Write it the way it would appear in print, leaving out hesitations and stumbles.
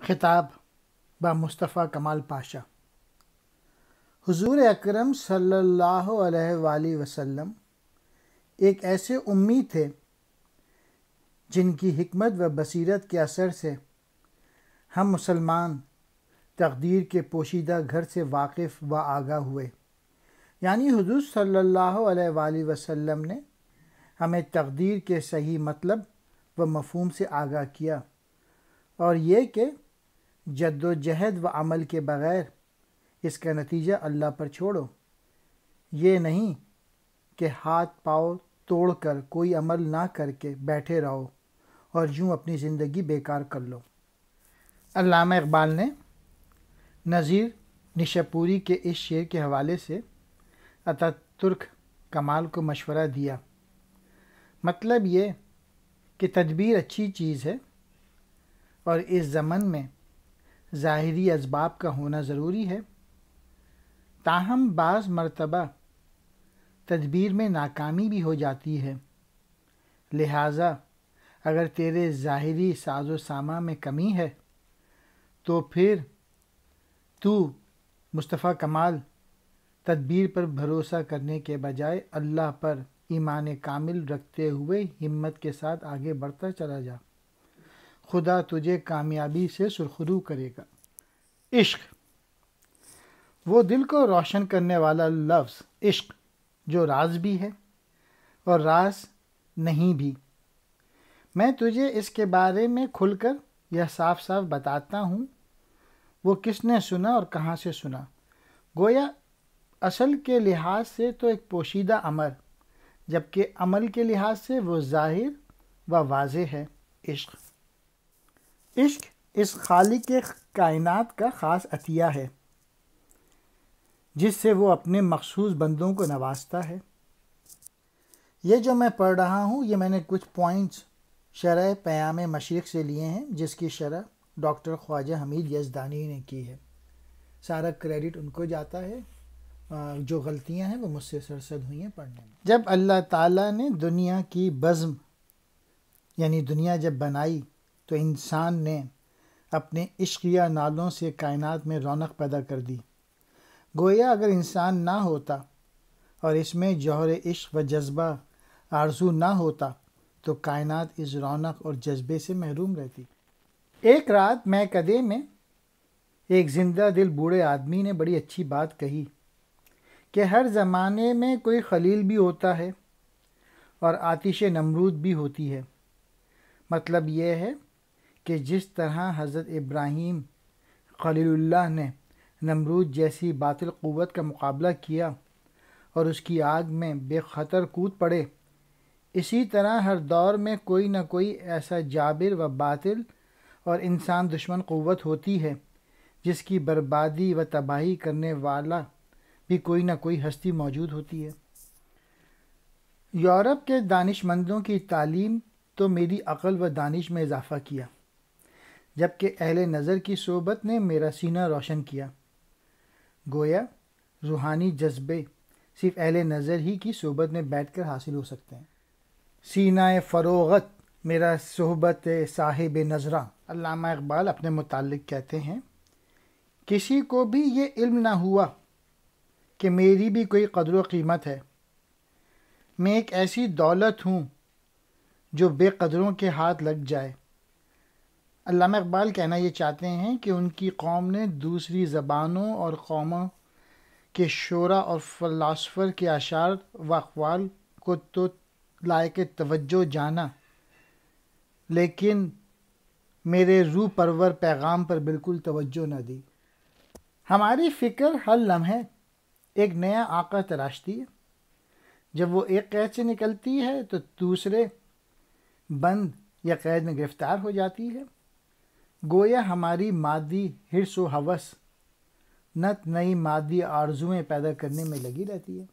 خطاب با مصطفیٰ کمال پاشا۔ حضور اکرم صلی اللہ علیہ وآلہ وسلم ایک ایسے امی تھے جن کی حکمت و بصیرت کے اثر سے ہم مسلمان تقدیر کے پوشیدہ گھر سے واقف و آگاہ ہوئے، یعنی حضور صلی اللہ علیہ وآلہ وسلم نے ہمیں تقدیر کے صحیح مطلب و مفہوم سے آگاہ کیا، اور یہ کہ جد و جہد و عمل کے بغیر اس کا نتیجہ اللہ پر چھوڑو، یہ نہیں کہ ہاتھ پاؤں توڑ کر کوئی عمل نہ کر کے بیٹھے رہو اور یوں اپنی زندگی بیکار کر لو۔ علامہ اقبال نے نذیر نشاپوری کے اس شعر کے حوالے سے اتاترک کمال کو مشورہ دیا، مطلب یہ کہ تدبیر اچھی چیز ہے اور اس زمن میں ظاہری اسباب کا ہونا ضروری ہے، تاہم بعض مرتبہ تدبیر میں ناکامی بھی ہو جاتی ہے، لہٰذا اگر تیرے ظاہری ساز و سامان میں کمی ہے تو پھر تو مصطفیٰ کمال تدبیر پر بھروسہ کرنے کے بجائے اللہ پر ایمان کامل رکھتے ہوئے ہمت کے ساتھ آگے بڑھتا چلا جا، خدا تجھے کامیابی سے سرخرو کرے گا۔ عشق، وہ دل کو روشن کرنے والا لفظ عشق جو راز بھی ہے اور راز نہیں بھی، میں تجھے اس کے بارے میں کھل کر یہ صاف صاف بتاتا ہوں۔ وہ کس نے سنا اور کہاں سے سنا؟ گویا اصل کے لحاظ سے تو ایک پوشیدہ امر، جبکہ عمل کے لحاظ سے وہ ظاہر و واضح ہے۔ عشق اس خالق کائنات کا خاص عطیہ ہے جس سے وہ اپنے مخصوص بندوں کو نوازتا ہے۔ یہ جو میں پڑھ رہا ہوں یہ میں نے کچھ پوائنٹس شرح پیام مشرق سے لیے ہیں، جس کی شرح ڈاکٹر خواجہ حمید یزدانی نے کی ہے۔ سارا کریڈٹ ان کو جاتا ہے، جو غلطیاں ہیں وہ مجھ سے سرزد ہوئی ہیں پڑھنے میں۔ جب اللہ تعالیٰ نے دنیا کی بزم یعنی دنیا جب بنائی تو انسان نے اپنے عشقیہ نالوں سے کائنات میں رونق پیدا کر دی۔ گویا اگر انسان نہ ہوتا اور اس میں جوہر عشق و جذبہ آرزو نہ ہوتا تو کائنات اس رونق اور جذبے سے محروم رہتی۔ ایک رات میکدے میں ایک زندہ دل بوڑھے آدمی نے بڑی اچھی بات کہی کہ ہر زمانے میں کوئی خلیل بھی ہوتا ہے اور آتش نمرود بھی ہوتی ہے۔ مطلب یہ ہے کہ جس طرح حضرت ابراہیم خلیل اللہ نے نمرود جیسی باطل قوت کا مقابلہ کیا اور اس کی آگ میں بے خطر کود پڑے، اسی طرح ہر دور میں کوئی نہ کوئی ایسا جابر و باطل اور انسان دشمن قوت ہوتی ہے جس کی بربادی و تباہی کرنے والا بھی کوئی نہ کوئی ہستی موجود ہوتی ہے۔ یورپ کے دانش مندوں کی تعلیم تو میری عقل و دانش میں اضافہ کیا، جبکہ اہل نظر کی صحبت نے میرا سینہ روشن کیا۔ گویا روحانی جذبے صرف اہل نظر ہی کی صحبت میں بیٹھ کر حاصل ہو سکتے ہیں۔ سینہ فروغت میرا صحبت صاحب نظراں۔ علامہ اقبال اپنے متعلق کہتے ہیں، کسی کو بھی یہ علم نہ ہوا کہ میری بھی کوئی قدر و قیمت ہے، میں ایک ایسی دولت ہوں جو بے قدروں کے ہاتھ لگ جائے۔ علامہ اقبال کہنا یہ چاہتے ہیں کہ ان کی قوم نے دوسری زبانوں اور قوموں کے شعراء اور فلاسفر کے اشعار و اقوال کو تو لائق توجہ جانا، لیکن میرے روح پرور پیغام پر بالکل توجہ نہ دی۔ ہماری فکر ہر لمحے ایک نیا آقا تراشتی ہے، جب وہ ایک قید سے نکلتی ہے تو دوسرے بند یا قید میں گرفتار ہو جاتی ہے۔ گویا ہماری مادی حرص و ہوس نت نئی مادی آرزوئیں پیدا کرنے میں لگی رہتی ہے۔